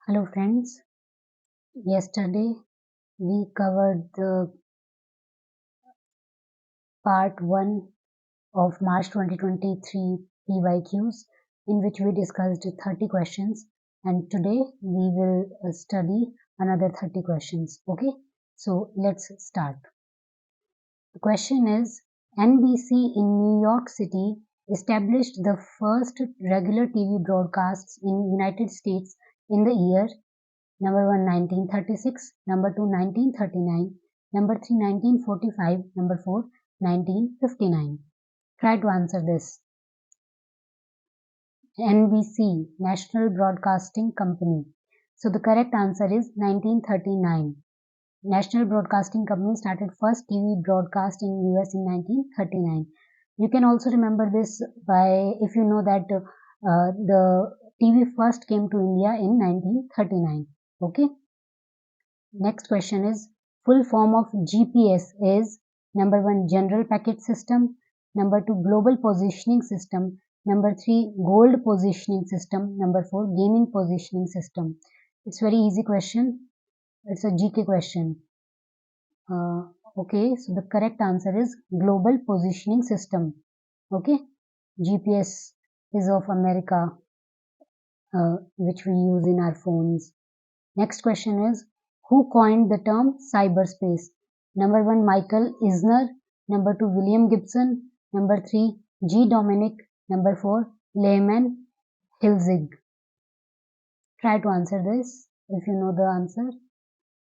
Hello friends, yesterday we covered the part 1 of March 2023 PYQs in which we discussed 30 questions, and today we will study another 30 questions. Okay, so let's start. The question is, NBC in New York City established the first regular TV broadcasts in United States in the year number 1 1936, number 2 1939, number 3 1945, number 4 1959. Try to answer this. NBC, National Broadcasting Company. So the correct answer is 1939. National Broadcasting Company started first TV broadcast in US in 1939. You can also remember this by if you know that the TV first came to India in 1939. Okay. Next question is, full form of GPS is number 1 General Packet System, number 2 Global Positioning System, number 3 Gold Positioning System, number 4 Gaming Positioning System. It's very easy question. It's a GK question. Okay, so the correct answer is Global Positioning System. Okay, GPS is of America, which we use in our phones. Next question is, who coined the term cyberspace? Number 1 Michael Eisner, number 2 William Gibson, number 3 G. Dominic, number 4 Lehman Hilzig. Try to answer this if you know the answer.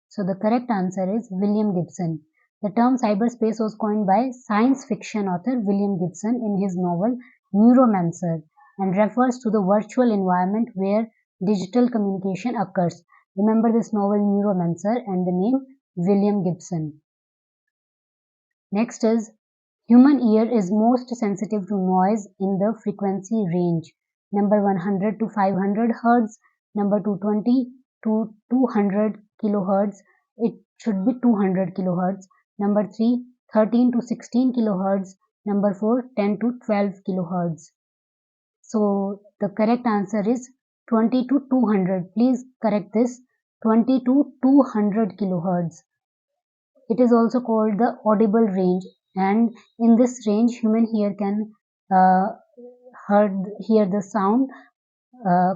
So the correct answer is William Gibson. The term cyberspace was coined by science fiction author William Gibson in his novel Neuromancer and refers to the virtual environment where digital communication occurs. Remember this novel Neuromancer and the name William Gibson. Next is, human ear is most sensitive to noise in the frequency range. Number 100 to 500 Hz, number 220 to 200 kilohertz. It should be 200 kilohertz. Number 3 13 to 16 kilohertz. Number 4 10 to 12 kilohertz. So the correct answer is 20 to 200. Please correct this. 20 to 200 kilohertz. It is also called the audible range, and in this range human ear can hear the sound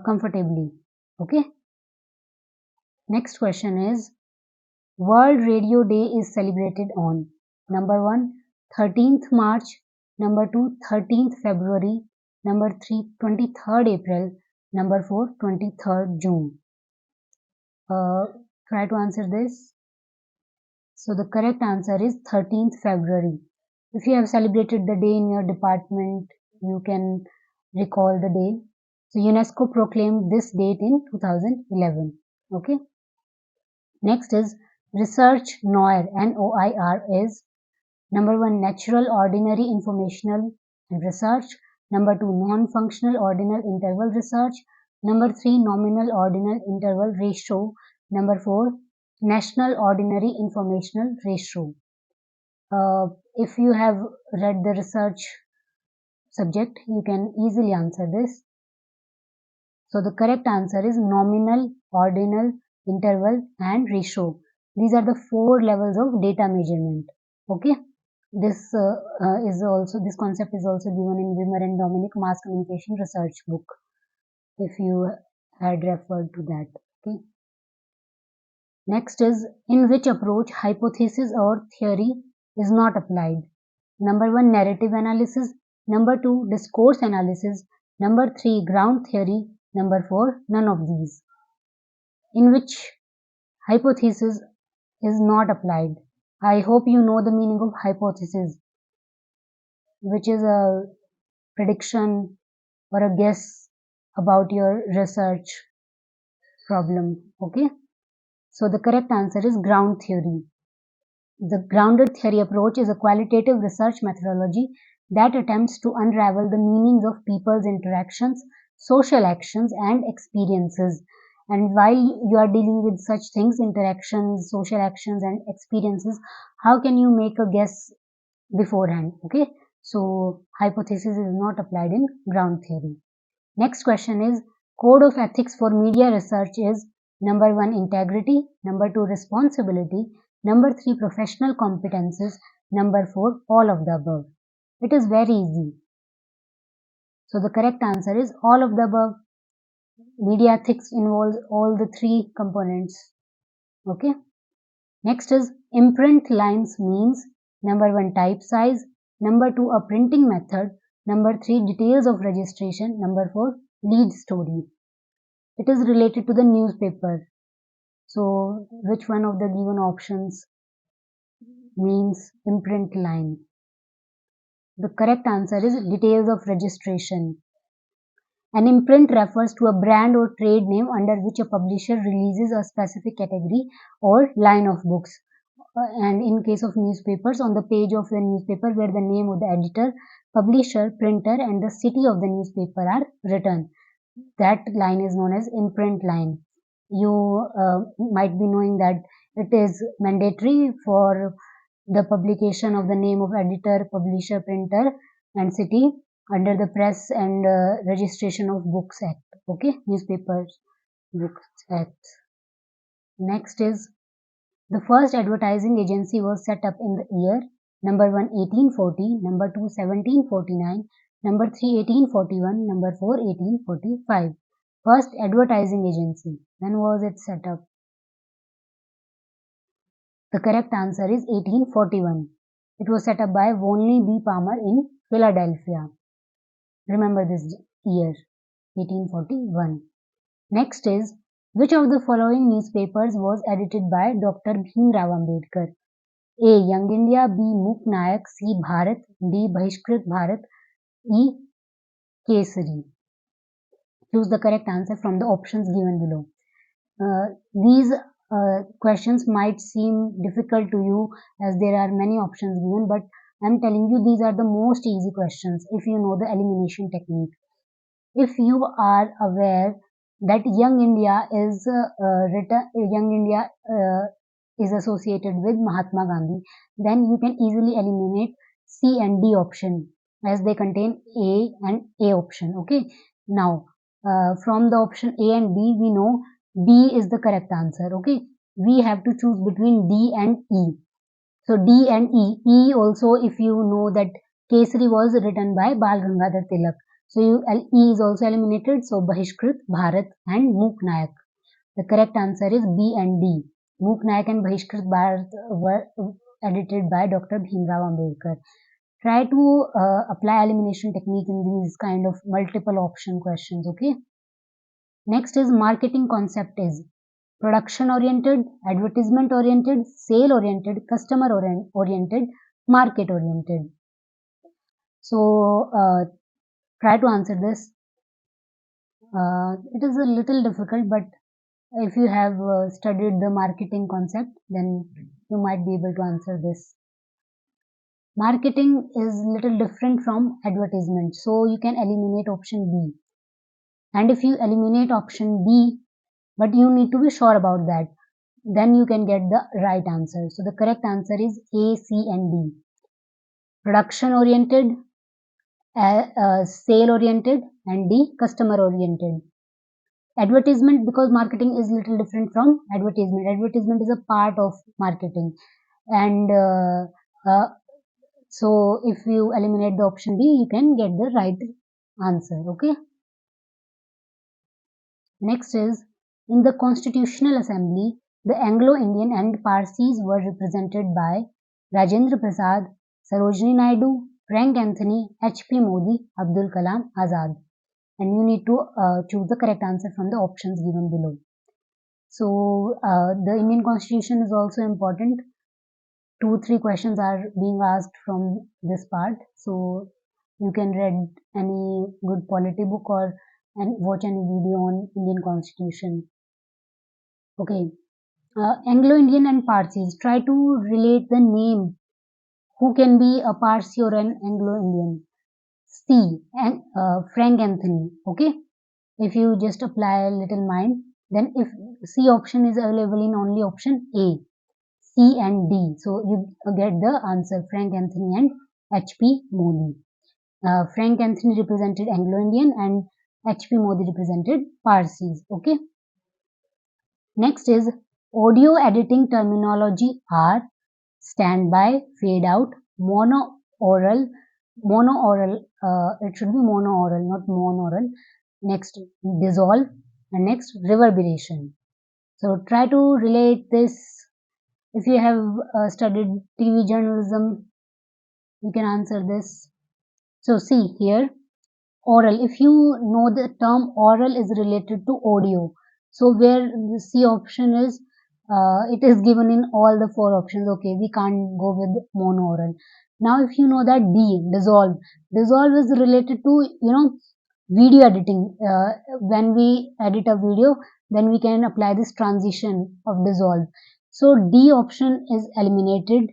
comfortably. Okay. Next question is, World Radio Day is celebrated on number 1 13th March, number 2 13th February, number 3 23rd April, number 4 23rd June. Try to answer this. So the correct answer is 13th February. If you have celebrated the day in your department, you can recall the day. So UNESCO proclaimed this date in 2011. Okay. Next is Research NOIR, N-O-I-R is number 1 Natural Ordinary Informational and Research, number 2 Non-Functional Ordinal Interval Research, number 3 Nominal Ordinal Interval Ratio, number 4 National Ordinary Informational Ratio. If you have read the research subject, you can easily answer this. So the correct answer is nominal, ordinal, interval and ratio. These are the 4 levels of data measurement. Okay. This concept is also given in Wimmer and Dominic Mass Communication Research book, if you had referred to that. Okay. Next is, in which approach hypothesis or theory is not applied? Number 1 narrative analysis, number 2 discourse analysis, number 3 ground theory, number 4 none of these. In which hypothesis is not applied? I hope you know the meaning of hypothesis, which is a prediction or a guess about your research problem. Okay. So the correct answer is ground theory. The grounded theory approach is a qualitative research methodology that attempts to unravel the meanings of people's interactions, social actions, and experiences. And while you are dealing with such things, interactions, social actions, and experiences, how can you make a guess beforehand? Okay, so hypothesis is not applied in ground theory. Next question is, Code of Ethics for Media Research is Number 1, integrity. Number 2, responsibility. Number 3, professional competences. Number 4, all of the above. It is very easy. So the correct answer is all of the above. Media ethics involves all the 3 components. Okay. Next is imprint lines means number 1, type size. Number 2, a printing method. Number 3, details of registration. Number 4, lead story. It is related to the newspaper. So which one of the given options means imprint line? The correct answer is details of registration. An imprint refers to a brand or trade name under which a publisher releases a specific category or line of books. And in case of newspapers, on the page of the newspaper where the name of the editor, publisher, printer and the city of the newspaper are written. That line is known as imprint line. You might be knowing that it is mandatory for the publication of the name of editor, publisher, printer and city under the Press and Registration of Books Act. Okay, Newspapers Books Act. Next is the first advertising agency was set up in the year number 1, 1840, number 2, 1749, number 3, 1841, number 4, 1845. First advertising agency. When was it set up? The correct answer is 1841. It was set up by Vonley B. Palmer in Philadelphia. Remember this year, 1841. Next is, which of the following newspapers was edited by Dr. Bhimrao Ambedkar? A. Young India, B. Muk Nayak, C. Bharat, D. Bahishkrit Bharat, E. Kesari. Choose the correct answer from the options given below. These questions might seem difficult to you as there are many options given, but I am telling you these are the most easy questions if you know the elimination technique. If you are aware that Young India is associated with Mahatma Gandhi, then you can easily eliminate C and D option as they contain A and A option. Okay. Now, from the option A and B, we know D is the correct answer. Okay. We have to choose between D and E. So D and E. E also, if you know that Kesari was written by Bal Gangadhar Tilak. So E is also eliminated. So Bahishkrit, Bharat and Muk Nayak. The correct answer is B and D. Muk Nayak and Bahishkrit Bharat were edited by Dr. Bhimrao Ambedkar. Try to apply elimination technique in these kind of multiple option questions. Okay. Next is marketing concept is production oriented, advertisement oriented, sale oriented, customer oriented, market oriented. So try to answer this. It is a little difficult, but if you have studied the marketing concept, then you might be able to answer this. Marketing is little different from advertisement, so you can eliminate option B. And if you eliminate option B, but you need to be sure about that, then you can get the right answer. So the correct answer is A, C and D. Production oriented, sale oriented and D, customer oriented. Advertisement, because marketing is little different from advertisement. Advertisement is a part of marketing, and so if you eliminate the option D, you can get the right answer. Okay. Next is, in the Constitutional Assembly, the Anglo-Indian and Parsis were represented by Rajendra Prasad, Sarojini Naidu, Frank Anthony, H.P. Modi, Abdul Kalam Azad. And you need to choose the correct answer from the options given below. So the Indian Constitution is also important. 2-3 questions are being asked from this part. So you can read any good polity book or and watch any video on Indian Constitution. Okay. Anglo-Indian and Parsis. Try to relate the name. Who can be a Parsi or an Anglo-Indian? C. And Frank Anthony. Okay. If you just apply a little mind, then if C option is available in only option A, C and D. So you get the answer Frank Anthony and H.P. Modi. Frank Anthony represented Anglo-Indian and H.P. Modi represented Parsis. Okay. Next is audio editing terminology are standby, fade out, monaural, it should be monaural, not monaural. Next, dissolve, and next, reverberation. So try to relate this. If you have studied TV journalism, you can answer this. So see here, oral. If you know the term oral is related to audio, so where the C option is, it is given in all the four options. Okay, we can't go with monaural. Now, if you know that D, dissolve. Dissolve is related to, video editing. When we edit a video, then we can apply this transition of dissolve. So D option is eliminated.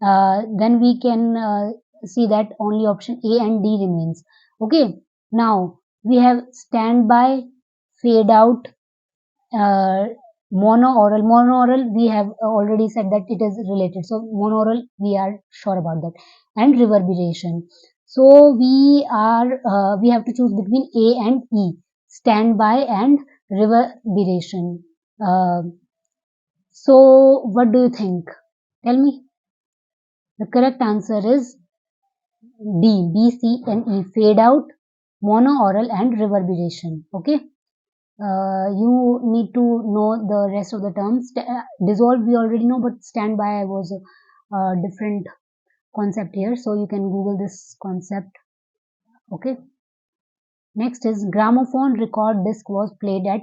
Then we can see that only option A and D remains. Okay, now we have standby, fade out, uh, monaural. Monaural, we have already said that it is related. So monaural, we are sure about that. And reverberation. So we have to choose between A and E, standby and reverberation. Uh, so what do you think? Tell me. The correct answer is D, B, C, and E, fade out, monaural, and reverberation. Okay. You need to know the rest of the terms. Dissolve we already know, but standby was a different concept here. So you can Google this concept. Okay. Next is gramophone record disc was played at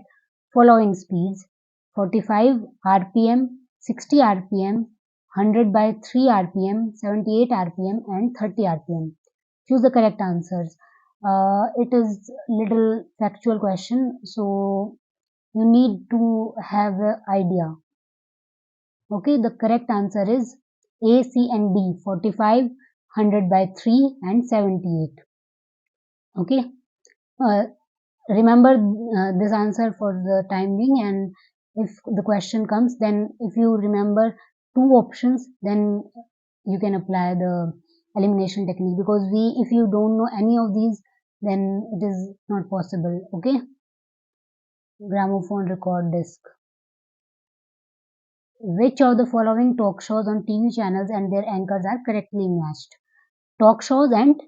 following speeds: 45 RPM, 60 RPM, 100 by 3 RPM, 78 RPM, and 30 RPM. Choose the correct answers. It is little factual question, so you need to have an idea. Okay, the correct answer is A, C, and D: 45, 100 by 3, and 78. Okay, uh, remember this answer for the time being, and if the question comes, then if you remember two options, then you can apply the elimination technique, because if you don't know any of these, then it is not possible. Okay, gramophone record disc. Which of the following talk shows on TV channels and their anchors are correctly matched? Talk shows and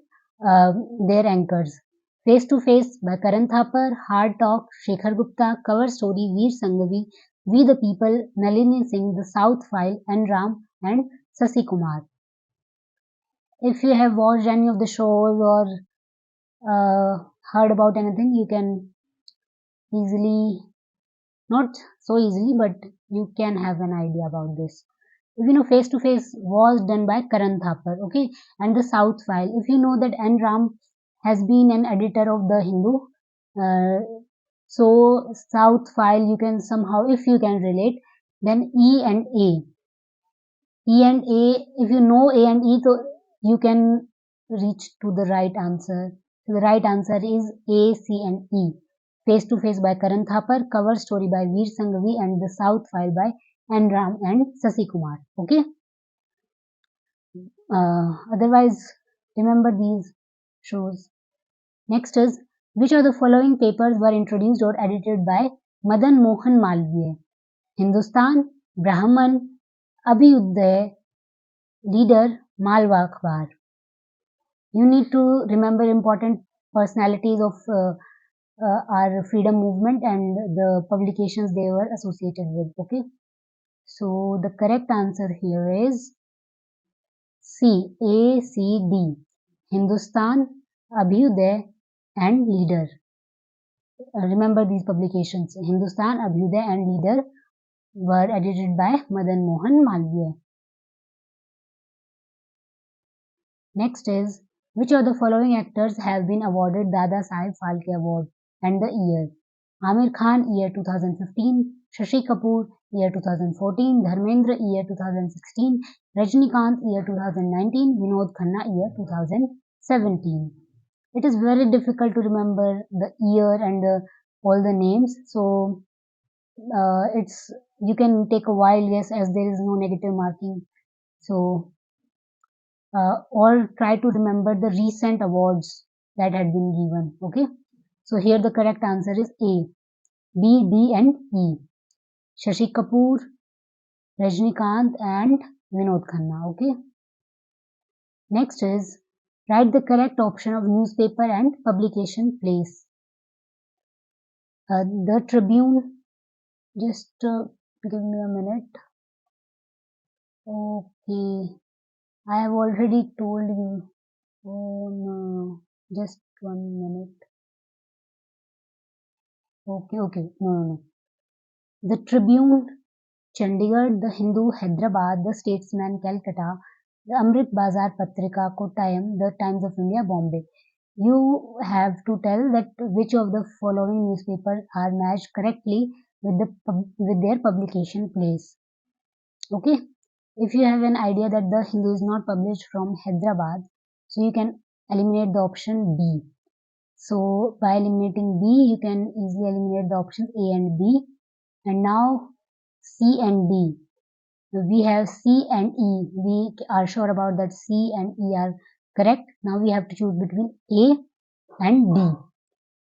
their anchors: Face to Face by Karan Thapar, Hard Talk, Shekhar Gupta, Cover Story, Veer Sanghavi, We the People, Nalini Singh, The South File, Ram, and Sasi Kumar. If you have watched any of the shows or heard about anything, you can easily, not so easily, but you can have an idea about this. If you know, Face to Face was done by Karan Thapar, okay, and The South File. If you know that Ram has been an editor of The Hindu, so South File, you can somehow, if you can relate, then E and A. E and A, if you know A and E, so you can reach to the right answer. So the right answer is A, C, and E. Face to Face by Karan Thapar, Cover Story by Veer Sanghavi, and The South File by Ram and Sasi Kumar. Okay. Otherwise, remember these shows. Next is, which of the following papers were introduced or edited by Madan Mohan Malviya? Hindustan, Brahman, Abhyuday, Leader, Malwa Akhbar. You need to remember important personalities of our freedom movement and the publications they were associated with. Okay, so the correct answer here is C, A, C, D. Hindustan, Abhyuday, and Leader. Remember these publications: Hindustan, Abhyuday, and Leader were edited by Madan Mohan Malviya. Next is, which of the following actors have been awarded Dada Saheb Phalke Award and the year? Amir Khan, year 2015, Shashi Kapoor, year 2014, Dharmendra, year 2016, Rajnikant, year 2019, Vinod Khanna, year 2017. It is very difficult to remember the year and all the names, so it's you can take a wild guess as there is no negative marking. So or try to remember the recent awards that had been given. Okay, so here the correct answer is A, B, D, and E. Shashi Kapoor, Rajnikant and Vinod Khanna. Okay. Next is write the correct option of newspaper and publication place. The Tribune. Just give me a minute. Okay. I have already told you. Oh no. Just 1 minute. Okay, okay. No, no, no. The Tribune, Chandigarh, the Hindu, Hyderabad, the Statesman, Calcutta, the Amrit Bazar Patrika, Kottayam, the Times of India, Bombay. You have to tell that which of the following newspapers are matched correctly with with their publication place. Okay. If you have an idea that the Hindu is not published from Hyderabad, so you can eliminate the option B. So by eliminating B, you can easily eliminate the options A and B. And now C and D. We have C and E. We are sure about that C and E are correct. Now we have to choose between A and D.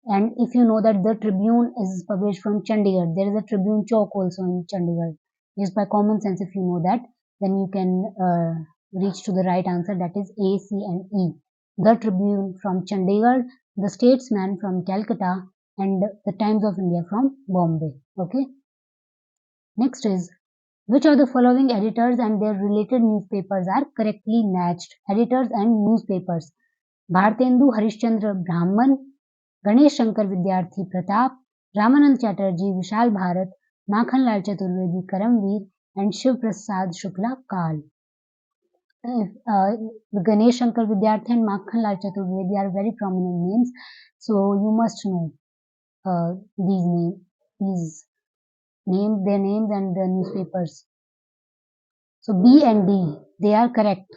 And if you know that the Tribune is published from Chandigarh, there is a Tribune Chowk also in Chandigarh. Just by common sense, if you know that, then you can reach to the right answer, that is A, C and E. The Tribune from Chandigarh, the Statesman from Calcutta, and the Times of India from Bombay. Okay. Next is, which of the following editors and their related newspapers are correctly matched? Editors and newspapers. Bhartendu Harishchandra Brahman, Ganesh Shankar Vidyarthi Pratap, Ramanand Chatterjee Vishal Bharat, Makhanlal Chaturvedi Karamveer, and Shiv Prasad Shukla Kal. Ganesh Shankar Vidyarthi and Makhanlal Chaturvedi are very prominent names, so you must know these names, their names and the newspapers. So B and D, they are correct.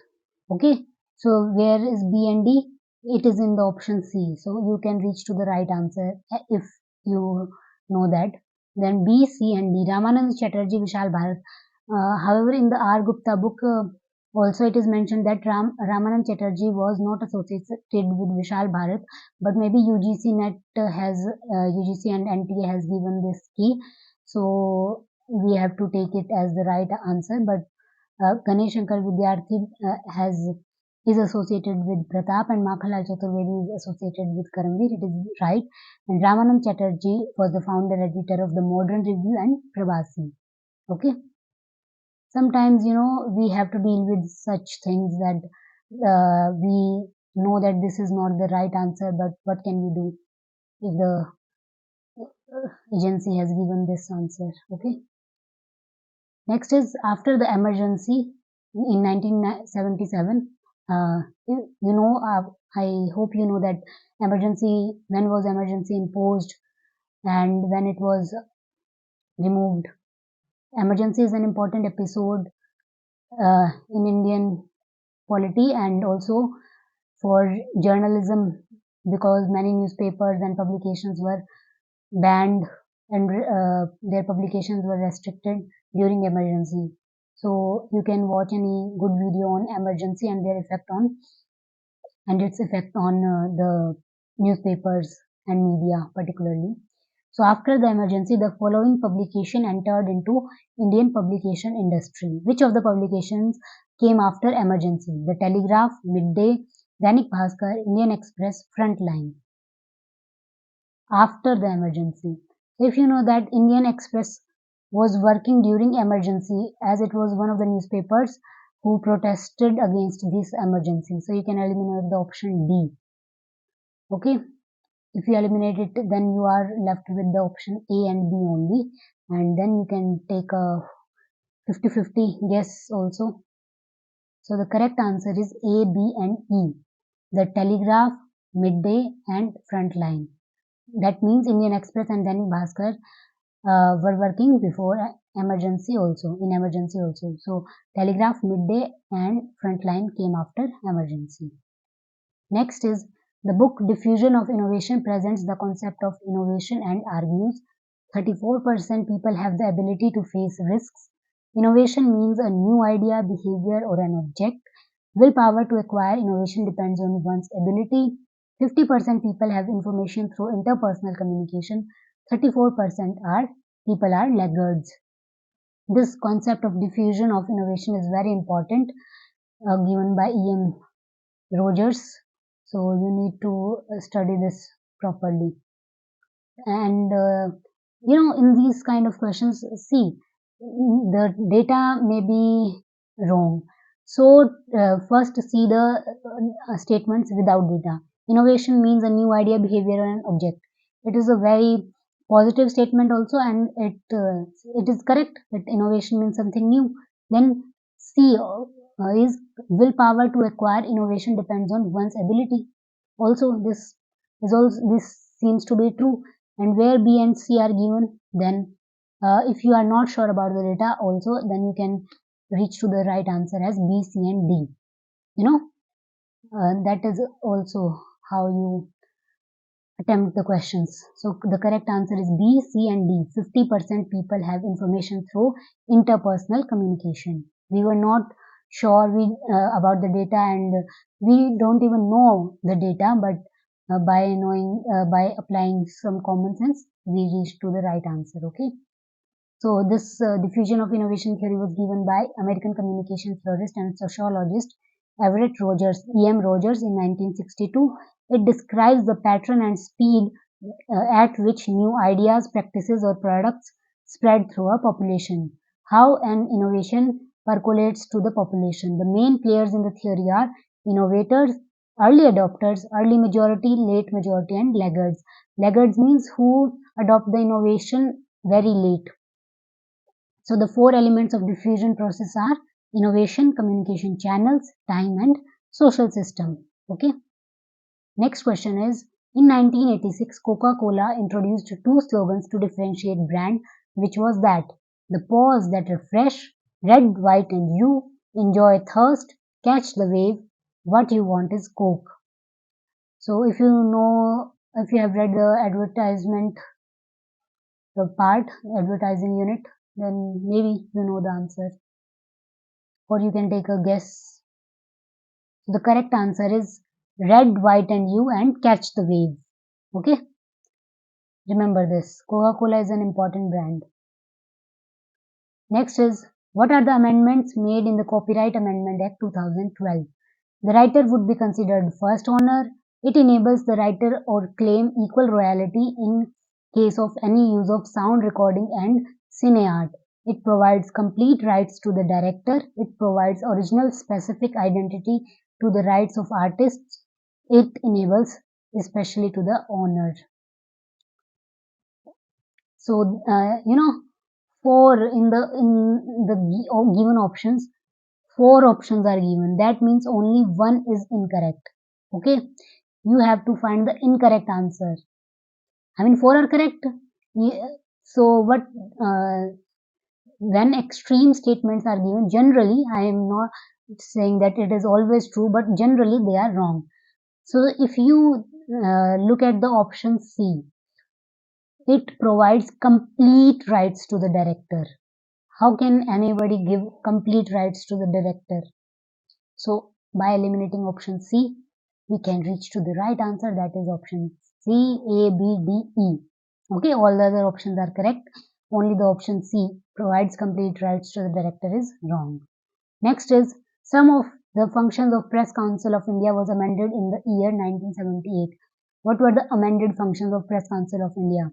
Okay. So where is B and D? It is in the option C. So you can reach to the right answer if you know that. Then B, C and D. Ramanand Chatterjee, Vishal Bharat. However, in the R. Gupta book, also it is mentioned that Ramanand Chatterjee was not associated with Vishal Bharat, but maybe UGC NET has UGC and NTA has given this key. So we have to take it as the right answer. But Ganesh Shankar Vidyarthi is associated with Pratap and Makhanlal Chaturvedi is associated with Karamveer. It is right. And Ramanand Chatterjee was the founder editor of the Modern Review and Prabhasi. Okay. Sometimes, we have to deal with such things that we know that this is not the right answer, but what can we do if the agency has given this answer? Okay. Next is after the emergency in 1977. I hope you know that when was emergency imposed and when it was removed. Emergency is an important episode in Indian polity and also for journalism, because many newspapers and publications were banned and their publications were restricted during emergency. So you can watch any good video on emergency and its effect on the newspapers and media particularly. So after the emergency, the following publication entered into Indian publication industry. Which of the publications came after emergency? The Telegraph, Midday, Dainik Bhaskar, Indian Express, Frontline. After the emergency. So if you know that Indian Express was working during emergency, as it was one of the newspapers who protested against this emergency. So you can eliminate the option D. Okay. If you eliminate it, then you are left with the option A and B only, and then you can take a 50-50 guess also. So the correct answer is A, B and E. The Telegraph, Midday and Frontline. That means Indian Express and Dainik Bhaskar were working before emergency also, in emergency also. So Telegraph, Midday and Frontline came after emergency. Next is the book Diffusion of Innovation presents the concept of innovation and argues 34% people have the ability to face risks. Innovation means a new idea, behavior or an object. Willpower to acquire innovation depends on one's ability. 50% people have information through interpersonal communication. 34% are laggards. This concept of diffusion of innovation is very important, given by E.M. Rogers. So you need to study this properly. And in these kind of questions, see, the data may be wrong. So first see the statements without data. Innovation means a new idea, behavior, and object. It is a very positive statement also, and it is correct that innovation means something new. Then C is willpower to acquire innovation depends on one's ability. Also, this seems to be true. And where B and C are given, then if you are not sure about the data also, then you can reach to the right answer as B, C, and D. That is also how you attempt the questions. So the correct answer is B, C, and D. 50% people have information through interpersonal communication. We were not sure about the data, and we don't even know the data, but by applying some common sense, we reached to the right answer. Okay. So this diffusion of innovation theory was given by American communication theorist and sociologist Everett Rogers, E.M. Rogers, in 1962. It describes the pattern and speed at which new ideas, practices, or products spread through a population. How an innovation percolates to the population. The main players in the theory are innovators, early adopters, early majority, late majority, and laggards. Laggards means who adopt the innovation very late. So the four elements of diffusion process are innovation, communication channels, time, and social system. Okay. Next question is, in 1986, Coca-Cola introduced two slogans to differentiate brand, which was that the pause that refresh, red, white, and you, enjoy thirst, catch the wave, what you want is Coke. So if you have read the advertisement, the part, advertising unit, then maybe you know the answer, or you can take a guess. The correct answer is red, white, and you, and catch the wave. Okay. Remember this. Coca-Cola is an important brand. Next is, what are the amendments made in the Copyright Amendment Act 2012? The writer would be considered first owner. It enables the writer or claim equal royalty in case of any use of sound recording and cine art. It provides complete rights to the director. It provides original specific identity to the rights of artists. It enables especially to the owner. So in the given options, 4 options are given. That means only one is incorrect. Okay, you have to find the incorrect answer. I mean, 4 are correct. So what? When extreme statements are given, generally, I am not saying that it is always true, but generally they are wrong. So if you look at the option C, it provides complete rights to the director. How can anybody give complete rights to the director? So by eliminating option C, we can reach to the right answer, that is option C, A, B, D, E. Okay, all the other options are correct. Only the option C, provides complete rights to the director, is wrong. Next is, some of the functions of Press Council of India was amended in the year 1978. What were the amended functions of Press Council of India?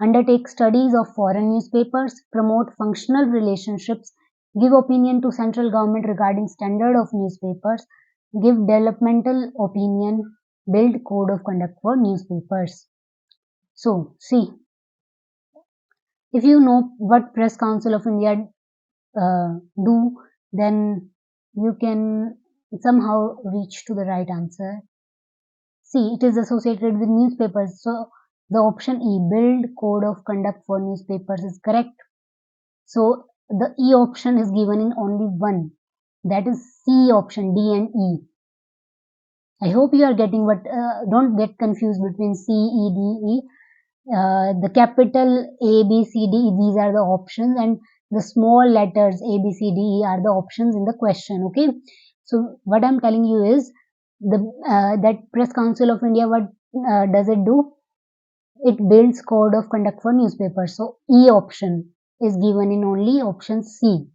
Undertake studies of foreign newspapers, promote functional relationships, give opinion to central government regarding standard of newspapers, give developmental opinion, build code of conduct for newspapers. So, see, if you know what Press Council of India do, then you can somehow reach to the right answer. See, it is associated with newspapers. So, the option E, build code of conduct for newspapers, is correct. So the E option is given in only one, that is C option, D and E. I hope you are getting what, don't get confused between C, E, D, E. The capital A, B, C, D, these are the options, and the small letters A, B, C, D, E are the options in the question. Okay. So what I'm telling you is, that Press Council of India, what does it do? It builds code of conduct for newspapers. So E option. is given in only option C.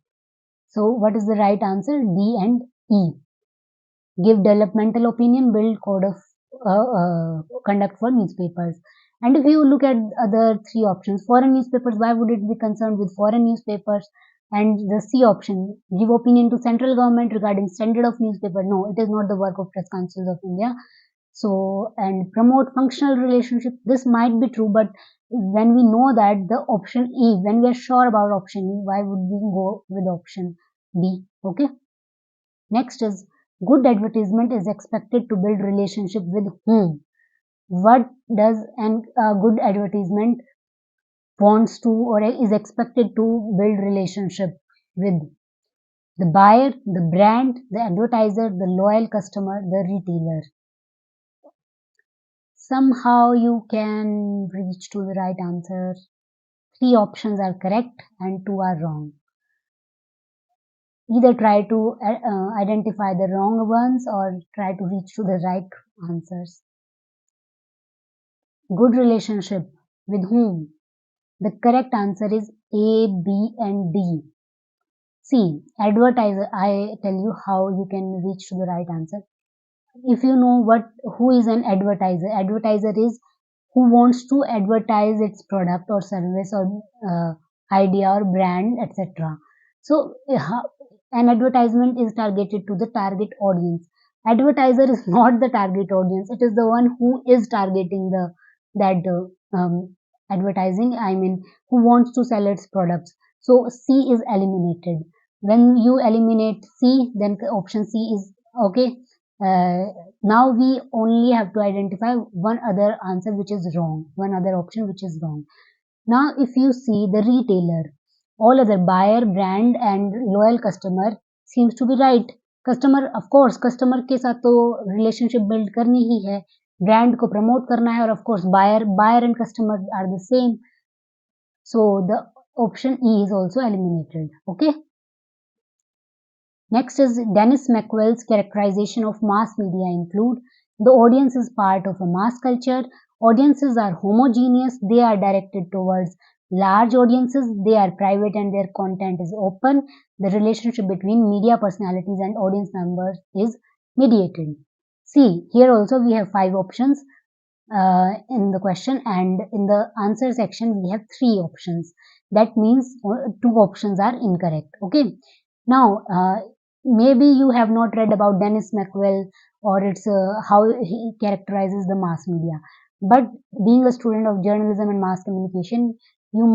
So what is the right answer? D and E. Give developmental opinion, build code of conduct for newspapers. And if you look at other three options, foreign newspapers, why would it be concerned with foreign newspapers? And the C option, give opinion to central government regarding standard of newspaper. No, it is not the work of Press Council of India. So, and promote functional relationship. This might be true, but when we know that the option E, when we are sure about option E, why would we go with option B? Okay. Next is good advertisement is expected to build relationship with whom? What does a good advertisement wants to or is expected to build relationship with? The buyer, the brand, the advertiser, the loyal customer, the retailer. Somehow you can reach to the right answer. Three options are correct and two are wrong. Either try to identify the wrong ones or try to reach to the right answers. Good relationship with whom? The correct answer is A, B and D. See, advertiser, I tell you how you can reach to the right answer. If you know who is an advertiser is who wants to advertise its product or service or idea or brand, etc. So an advertisement is targeted to the target audience. Advertiser is not the target audience, it is the one who is targeting the that advertising, I mean who wants to sell its products. So C is eliminated. When you eliminate C, then option C is okay. Now we only have to identify one other answer which is wrong, one other option which is wrong. Now if you see the retailer, all other buyer, brand and loyal customer seems to be right. Customer of course customer के साथ तो relationship build करनी ही है, brand को promote करना है और of course buyer and customer are the same. So the option E is also eliminated. Okay. Next is Dennis McWell's characterization of mass media include the audience is part of a mass culture. Audiences are homogeneous. They are directed towards large audiences. They are private and their content is open. The relationship between media personalities and audience members is mediated. See, here also we have 5 options in the question and in the answer section we have 3 options. That means 2 options are incorrect. Okay. Now, maybe you have not read about Dennis McWell or it's how he characterizes the mass media. But being a student of journalism and mass communication, you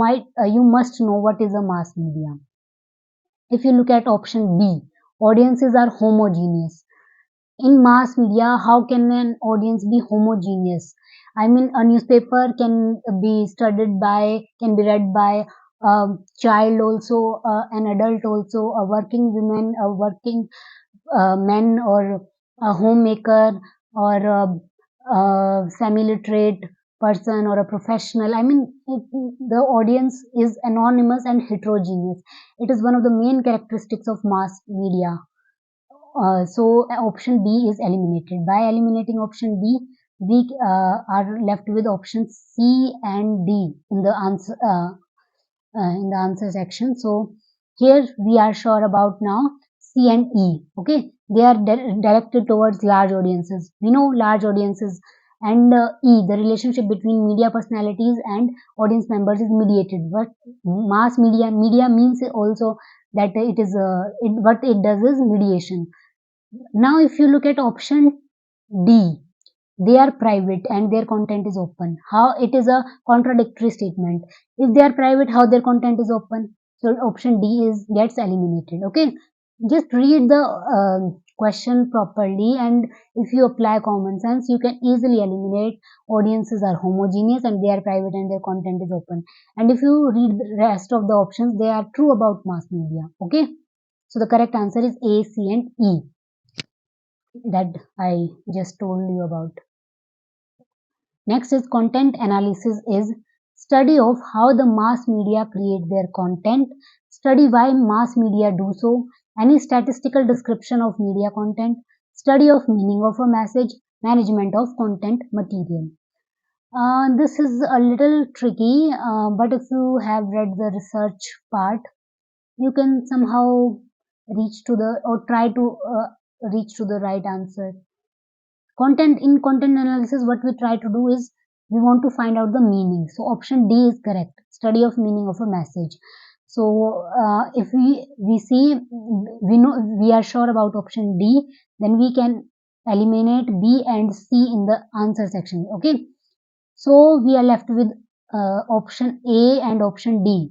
must know what is a mass media. If you look at option B, audiences are homogeneous. In mass media, how can an audience be homogeneous? I mean, a newspaper can be read by a child also, an adult also, a working woman, a working man, or a homemaker, or a semi-literate person, or a professional. I mean, the audience is anonymous and heterogeneous. It is one of the main characteristics of mass media. So option B is eliminated. By eliminating option B, we are left with option C and D in the answer section. So here we are sure about now C and E. Okay, they are directed towards large audiences. We know large audiences. And E, the relationship between media personalities and audience members is mediated. But mass media means also that what it does is mediation. Now if you look at option D, they are private and their content is open. How it is a contradictory statement. If they are private, how their content is open? So option D gets eliminated. Okay, just read the question properly, and if you apply common sense, you can easily eliminate audiences are homogeneous and they are private and their content is open. And if you read the rest of the options, they are true about mass media. Okay, so the correct answer is A, C and E that I just told you about. Next is content analysis is study of how the mass media create their content, study why mass media do so, any statistical description of media content, study of meaning of a message, management of content material. This is a little tricky, but if you have read the research part, you can somehow reach to the or try to reach to the right answer. Content analysis, what we try to do is we want to find out the meaning. So option D is correct, study of meaning of a message. So if we see, we know, we are sure about option D, then we can eliminate B and C in the answer section. Okay, so we are left with option A and option D.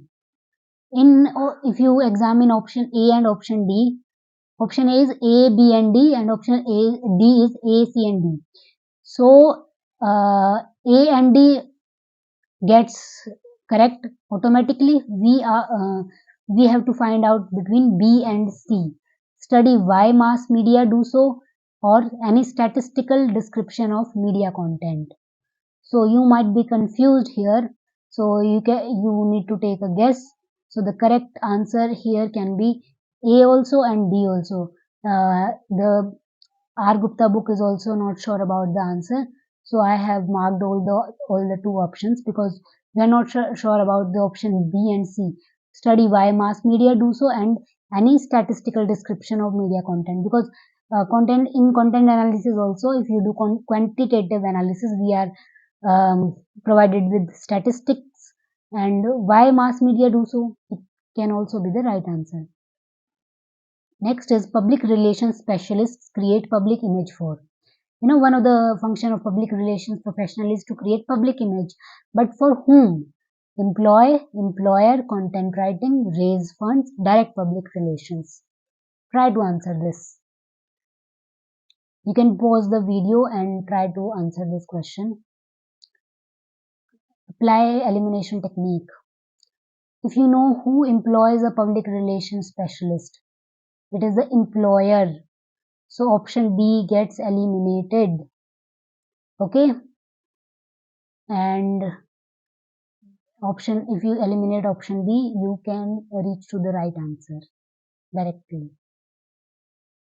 If you examine option A and option D, option A is A, B and D, and option D is A, C and D. So A and D gets correct automatically. We have to find out between B and C. Study why mass media do so, or any statistical description of media content. So you might be confused here. So you need to take a guess. So the correct answer here can be A also and D also. The R Gupta book is also not sure about the answer. So I have marked all the two options because we are not sure about the option B and C. Study why mass media do so, and any statistical description of media content, because content analysis also, if you do quantitative analysis, we are provided with statistics, and why mass media do so, it can also be the right answer. Next is public relations specialists create public image for. One of the function of public relations professional is to create public image, but for whom? Employer, content writing, raise funds, direct public relations. Try to answer this. You can pause the video and try to answer this question. Apply elimination technique. If you know who employs a public relations specialist, it is the employer. So option B gets eliminated. Okay. And if you eliminate option B, you can reach to the right answer directly,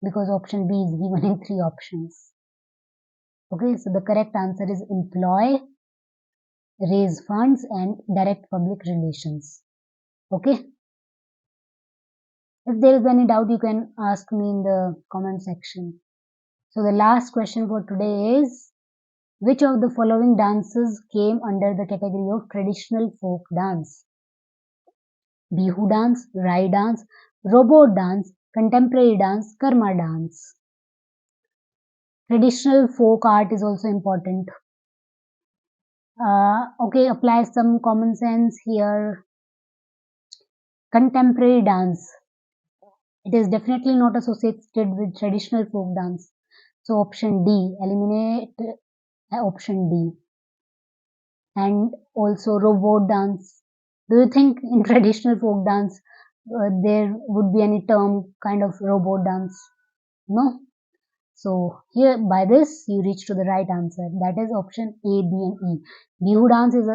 because option B is given in 3 options. Okay, so the correct answer is employ, raise funds, and direct public relations. Okay. If there is any doubt, you can ask me in the comment section. So the last question for today is, which of the following dances came under the category of traditional folk dance? Bihu dance, Rai dance, robot dance, contemporary dance, karma dance. Traditional folk art is also important. Okay, apply some common sense here. Contemporary dance, it is definitely not associated with traditional folk dance. So option D, eliminate option D. And also robot dance. Do you think in traditional folk dance there would be any term kind of robot dance? No. So here, by this you reach to the right answer. That is option A, B, and E. Bihu dance is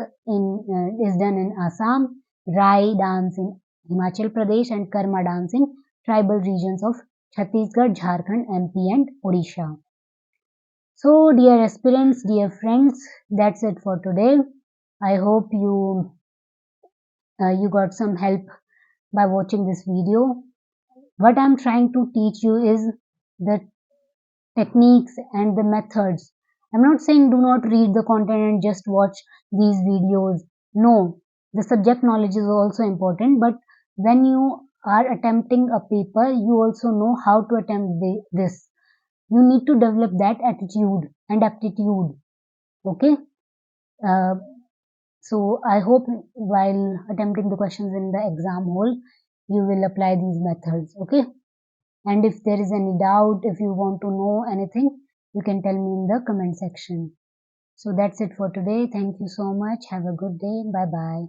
done in Assam, Rai dance in Himachal Pradesh, and Karma dance in tribal regions of Chhattisgarh, Jharkhand, MP, and Odisha. So, dear aspirants, dear friends, that's it for today. I hope you got some help by watching this video. What I'm trying to teach you is the techniques and the methods. I'm not saying do not read the content and just watch these videos. No, the subject knowledge is also important, but when you are attempting a paper, you also know how to attempt this. You need to develop that attitude and aptitude. Okay. Uh, so I hope while attempting the questions in the exam hall, you will apply these methods. Okay. And if there is any doubt, if you want to know anything, you can tell me in the comment section. So that's it for today. Thank you so much. Have a good day. Bye bye.